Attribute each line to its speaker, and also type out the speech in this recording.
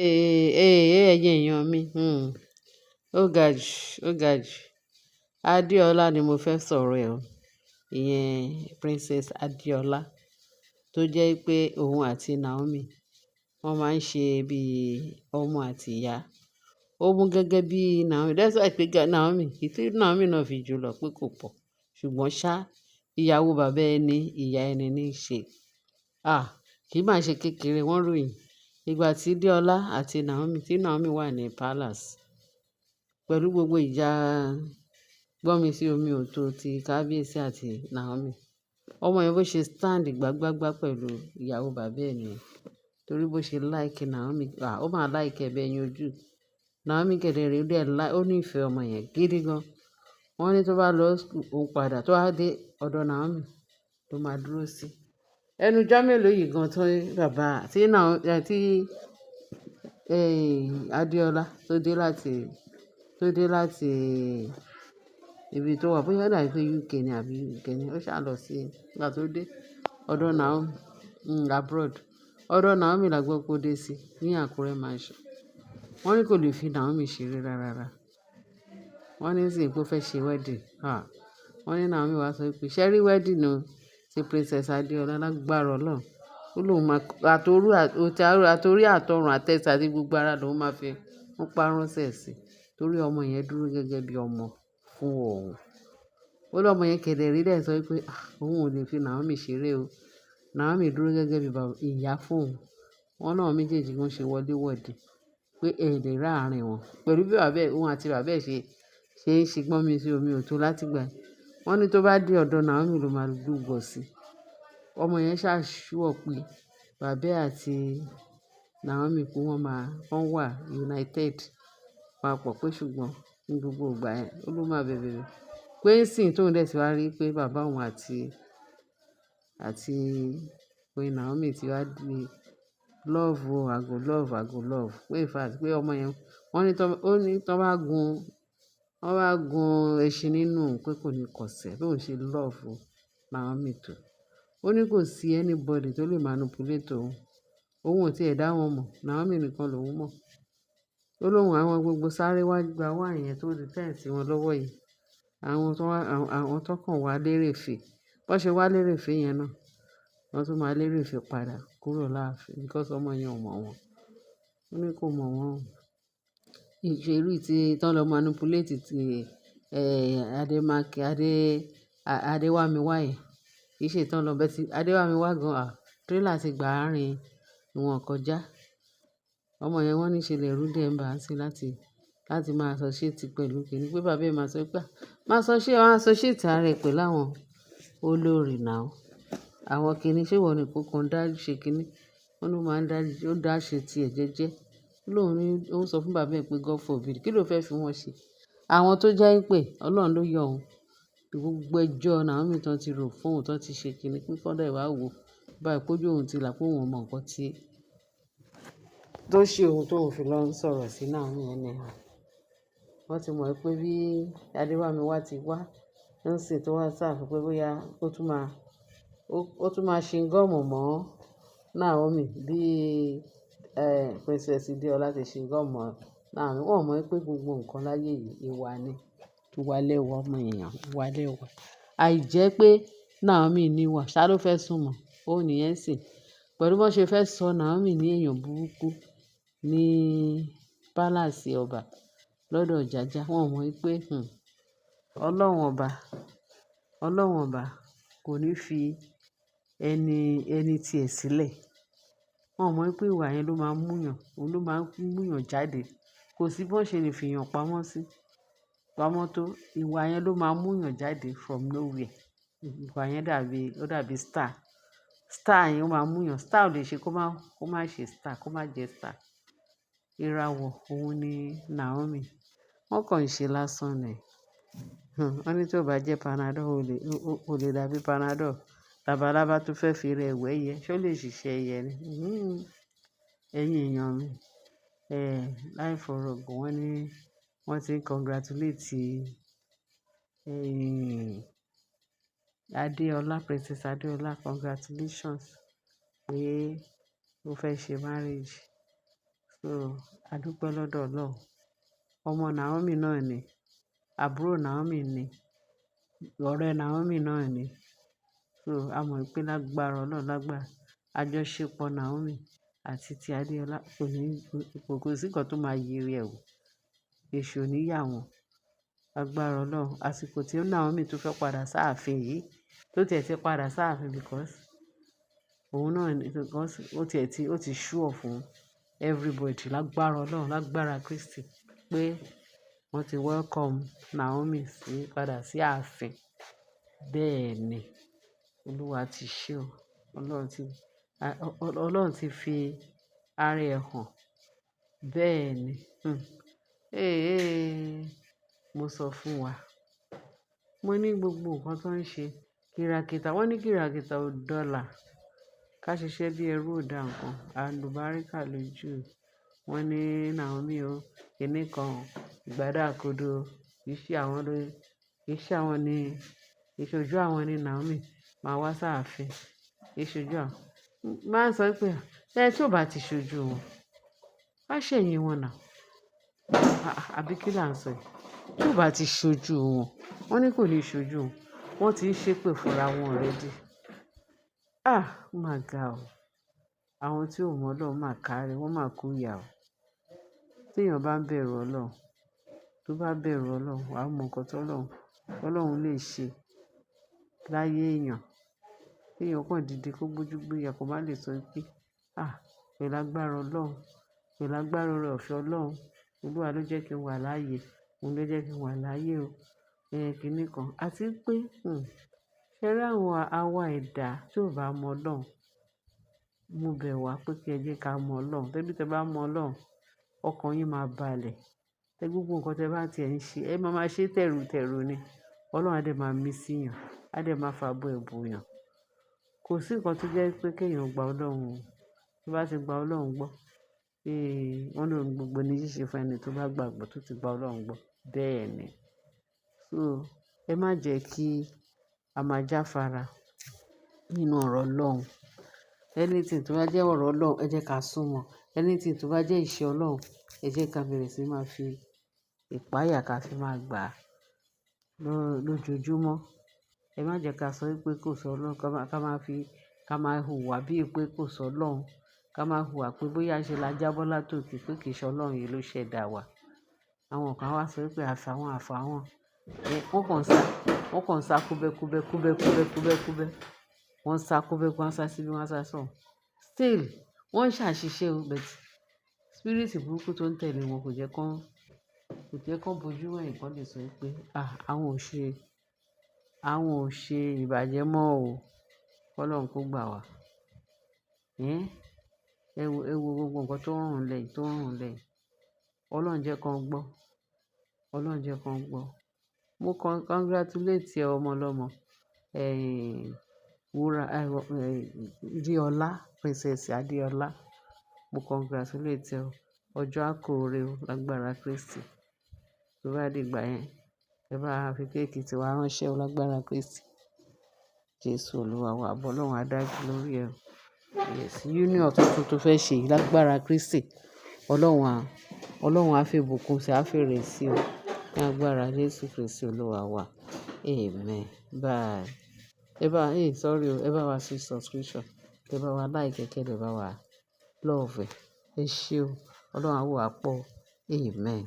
Speaker 1: Ẹ̀yin èèyàn mi, ó ga jù, ó ga jù. Adéọlá ni mo fẹ́ sọ̀rọ̀ ẹ̀ o. Ìyẹn Princess Adéọlá tó jẹ́ pé òun àti Naomi wọ́n máa ń ṣe bí ọmọ àti ìyá. Ó mú gẹ́gẹ́ bí Naomi. That's why pé Naomi, ìtí Naomi náà fi jù lọ pé kò pọ̀. Ṣùgbọ́n ṣá, ìyàwó bàbá ẹni, ìyá ẹni ní í ṣe. Kì í máa ṣe kékeré, wọ́n ròyìn. Ìgbà tí Déọlá àti Naomi, tí Naomi wà ní palace pẹ̀lú gbogbo ìjà gbọ́mi sí omi ò tó ti kábíyèsí àti Naomi. Ọmọ yẹn bó ṣe stand gbágbágbá pẹ̀lú ìyàwó bàbá ẹ̀ nìyẹn. Torí bó ṣe like Naomi, ó máa like ẹ̀ bẹ́ẹ̀ yanjú. Naomi kẹ̀dẹ̀rẹ̀ ó nífẹ̀ẹ́ ọmọ yẹn gidi gan. Wọ́n ní tó bá lọ school, òun padà tó wá dé ọ̀dọ̀ Naomi ló máa dúró sí. Ẹnu ọjọ́ mélòó yìí gan tó bàbá tí Adéọlá tó dé láti ibi tó wà, bóyá dàbí pé UK ni àbí UK ni, ó ṣá lọ sí ìgbà tó dé ọ̀dọ̀ Naomi, abroad. Ọ̀dọ̀ Naomi la gbọ́ pé ó dé sí ní Àkúrẹ́ mansion. Wọ́n ní kò lè fi Naomi ṣeré rárá. Wọ́n ní sì pé ó fẹ́ ṣe wedding. Wọ́n ní Naomi wá sọ pé ṣé rí wedding o ti Princess Adéọlá lágbára Ọlọ́run. Ó lóun máa àtorí àtọrun àtẹsẹ̀ àti gbogbo ara lòun máa fi ń páránṣẹ́ sí. Torí ọmọ yẹn dúró gẹ́gẹ́ bí ọmọ fún òun. Ó lọ́mọ yẹn kẹ̀dẹ̀rẹ̀ dẹ̀ sọ pé òun ò lè fi Naomi ṣeré o. Naomi dúró gẹ́gẹ́ bí ìyá fún òun. Wọ́n náà méjèèjì wọ́n ṣe wọlé wọ̀de pé ẹ lè rí àárín wọn. Pẹ̀lú bí òun àti bàbá ẹ̀ ṣe ń ṣe gbọ́n mi sí omi ò tó láti gbà. Wọ́n ní tó bá dé ọ̀dọ̀ Naomi ló máa lúgọ sí. Ọmọ yẹn ṣá sure pé bàbá àti Naomi pé wọ́n wà united papọ̀ pé ṣùgbọ́n ní gbogbo ìgbà yẹn ó ló máa bẹ̀bẹ̀. Pé ìsìn tóun dẹ̀ ti wá rí pé bàbá òun àti Queen Naomi ti wá di love o, I go love. Pé in fact pé ọmọ yẹn wọ́n ní tó bá gun ẹṣin nínú pé kò ní kọsẹ̀ bóun ṣe love Naomi tó. Ó ní kò sí anybody tó lè manipulate òun. Òun ò tí ẹ̀ dá wọn mọ̀. Naomi nìkan lòun mọ̀. Ó lóhùn àwọn gbogbo sáré wá gba wá yẹn tó di tẹ́ǹtì wọn lọ́wọ́ yìí. Àwọn tó kàn wá lérèfé. Bọ́n ṣe wá lérèfé yẹn náà, wọ́n tún máa lérèfé padà kúrò láàfin because ọmọ yẹn ò mọ̀ wọ́n. Ó ní kò mọ̀ wọ́n. Ìṣerú tí tán lọ manipulate ti Adéwámiwá yẹn. Kì í ṣe tán lọ bẹ́ẹ̀ tí Adéwámiwá gan trailer ti gbà àárín wọn kọjá. Ọmọ yẹn wọ́n ní ṣe lè rú dẹ̀ ń bá sí láti máa associate pẹ̀lú kìíní pé bàbá ẹ̀ máa sọ pé máa associate ara ẹ̀ pẹ̀lú àwọn olórí náà. Àwọn kìíní ṣé ìwọ nìkan kan dá ṣe kìíní. Wọ́n ló máa ń dá ṣe ti ẹ̀ jẹ́jẹ́. Ó ń sọ fún bàbá ẹ̀ pé God forbid. Kí ló fẹ́ fi wọ́n ṣe? Àwọn tó jẹ́ pé Ọlọ́run ló yọ òun. Gbogbo ẹjọ́ Naomi tán ti rò fún òun tán ti ṣe kìíní pé kọ́dà ìwà wò. Báyìí pójú òun ti là pé òun mọ nǹkan tí tó ṣe òun tó òun fi lọ ń sọ̀rọ̀ sí Naomi anyhow. Wọ́n ti mọ̀ pé bí Adéwámiwá ti wá ń sìn tó wá sáàfù pé bóyá ó tún máa ṣe gọ́ọ̀mù mọ́ Naomi bí Princess Déọlá ti ṣe gọ́ọ̀mù mọ́ Naomi. Wọ́n mọ̀ pé gbogbo nǹkan láyé yìí ìwà ni. Ìwà lẹwà ọmọ èèyàn, ìwà lẹwà. Àìjẹ́ pé Naomi níwà, ṣá ló fẹ́ sùn mọ́. Ó nìyẹn sì. Pẹ̀lú bó ṣe fẹ́ sọ Naomi ní èèyàn burúkú ní palace ọba lọ́dọ̀ Jaja. Wọ́n mọ̀ pé Ọlọ́run ọba kò ní fi ẹni tí ẹ̀ sílẹ̀. Wọ́n mọ̀ pé ìwà yẹn ló máa ń òun ló máa ń múyàn jáde. Kò sí bó ṣe lè fi èèyàn pamọ́ tó. Ìwà yẹn ló máa ń múyàn jáde from nowhere. Ìwà yẹn dàbí star. Star yẹn ó máa ń múyàn. Star ò lè ṣe kó má ṣe star, kó má jẹ star. Ìràwọ̀ òun ni Naomi. Wọ́n kàn ń ṣe lásán ni. Wọ́n ní tí ó bá jẹ́ Panadol ó lè dàbí Panadol. Labalábá tó fẹ́ fi rẹ̀ wẹ́yẹ. Ṣé ó lè ṣiṣẹ́ ẹyẹ ni? Ẹ̀yin èèyàn mi. Láì fọ̀rọ̀ gùn wọ́n ní wọ́n ti ń congratulate Adéọlá, Princess Adéọlá, congratulations pé ó fẹ́ ṣe marriage. So a dúpẹ́ lọ́dọ̀ Ọlọ́run. Ọmọ Naomi náà ni, àbúrò Naomi ni, ọ̀rẹ́ Naomi náà ni. So a mọ̀ pé lágbára Ọlọ́run lágbára àjọṣepọ̀ Naomi àti ti Adéọlá kò sí nǹkan tó máa yiri ẹ̀ wò. Èṣù ò ní yà wọ́n. Lágbára Ọlọ́run àsìkò tí Naomi tún fẹ́ padà sáàfin yìí tó tiẹ̀ ti padà sáàfin because òun náà ni because ó ti sure fún everybody lágbára Ọlọ́run lágbára Kristi pé wọ́n ti welcome Naomi padà sí ààfin. Bẹ́ẹ̀ ni Olúwa ti ṣe o. Ọlọ́run ti fi ara ẹ̀ hàn. Bẹ́ẹ̀ ni. Mo sọ fún wa. Mo ní gbogbo nǹkan tó ń ṣe kìràkìtà. Wọ́n ní kìràkìtà ò dọ́là. Ká ṣiṣẹ́ bí ẹrú ò dá nǹkan. Àlùbáríkà lójú. Wọ́n ní Naomi o, kíní kan, ìgbádàkodo, iṣẹ́ àwọn ni, ìṣojú àwọn ni Naomi máa wá sáàfin. Ìṣojú àwọn. Máa ń sọ pé tí ò bá ti ṣojú wọn, á ṣẹ̀yìn wọn náà. Àbí kí là ń sọ yìí? Tí ò bá ti ṣojú wọn, wọ́n ní kò ní ṣojú wọn. Wọ́n ti ń ṣépè fúnra wọn already. Ó máa ga o. Àwọn tí ò mọ Ọlọ́run máa kárí, wọ́n máa kú ìyà o. Tí èèyàn bá ń bẹ̀rù Ọlọ́run, tó bá bẹ̀rù Ọlọ́run, wà á mọ nǹkan tí Ọlọ́run lè ṣe láyé èèyàn. Tí èèyàn kàn dìde kó gbójú gbéyà kó má lè sọ pé, pẹ̀lú agbára Ọlọ́run, pẹ̀lú agbára oore-ọ̀fẹ́ Ọlọ́run, Olúwa ló jẹ́ kí n wà láàyè, òun ló jẹ́ kí n wà láàyè o. Kíní kan. Àti pé, ṣé rí àwọn àwa ẹ̀dá tí ò bá mọ Ọlọ́run, mo bẹ̀ wá pé kí ẹ jẹ́ ká mọ Ọlọ́run. Torí tí ẹ bá mọ Ọlọ́run, ọkàn yín máa balẹ̀. Gbogbo nǹkan tí ẹ bá ti ẹ̀ ń ṣe, ẹ máa ṣe tẹ̀rù ni. Ọlọ́run á dẹ̀ máa mí sí yàn, á dẹ̀ máa fàbọ̀ ẹ̀ bù yàn. Kò sí nǹkan tó jẹ́ pé kí èèyàn gba Ọlọ́run o. Tí bá ti gba Ọlọ́run gbọ́, wọ́n ní ohun gbogbo ní ṣíṣe fún ẹni tó bá gbàgbọ́ tó ti gba Ọlọ́run gbọ́. Bẹ́ẹ̀ ni. So ẹ má jẹ́ kí a máa jáfara nínú ọ̀rọ̀ Ọlọ́run. Anything tó bá jẹ́ ọ̀rọ̀ Ọlọ́run, ẹ jẹ́ ká súnmọ́. Anything tó bá jẹ́ ìṣe Ọlọ́run, ẹ jẹ́ ká bẹ̀rẹ̀ sí máa fi ìpáyà ká fi máa gbà lójoojúmọ́. Ẹ má jẹ́ ká sọ pé kò sọ Ọlọ́run, ká máa hùwà bíi pé kò sọ Ọlọ́run. Ká máa hùwà pé bóyá ṣe la jábọ́ látòkè pé kì í ṣe Ọlọ́run yìí ló ṣẹ̀dá wa. Àwọn kan wá sọ pé àfàwọn. Wọ́n kàn ń sá kúbẹ́kúbẹ́. Wọ́n sá kúbẹ́kúbẹ́, wọ́n sá síbí, wọ́n sá sọ̀hún. Still, wọ́n ń ṣàṣìṣe o, but spirit burúkú tó ń tẹ̀lé wọn kò jẹ́ kán bojú wẹ̀yìn kán lè sọ pé, àwọn ò ṣe ìbàjẹ́ mọ́ o. Ọlọ́run kó gbà wá. Ẹ wo gbogbo nǹkan tó ń rùn lẹ́yìn. Ọlọ́run jẹ́ kán gbọ́. Mo congratulate ẹ ọmọ ọlọ́mọ. Adéọlá, Princess Adéọlá. Mo congratulate ẹ o. Ọjọ́ á kóre o lágbára Kristi. Tó bá di ìgbà yẹn, ẹ bá fi kéèkì tiwa ránṣẹ́ o lágbára Kristi. Jésù Olúwa wa, àbọ̀ Ọlọ́run á dájú lórí ẹ o. Yes, union tuntun tó fẹ́ ṣe yìí lágbára Kristi. Ọlọ́run á fi ìbùkún sí, á fi ìrẹ̀ sí o. Ní agbára Jésù Kristi Olúwa wa. Amen. Bye. Ẹ bá wa ṣe subscription. Ẹ bá wa like, ẹ bá wa love. Ẹ ṣé o. Ọlọ́run á wò wá pọ̀. Amen.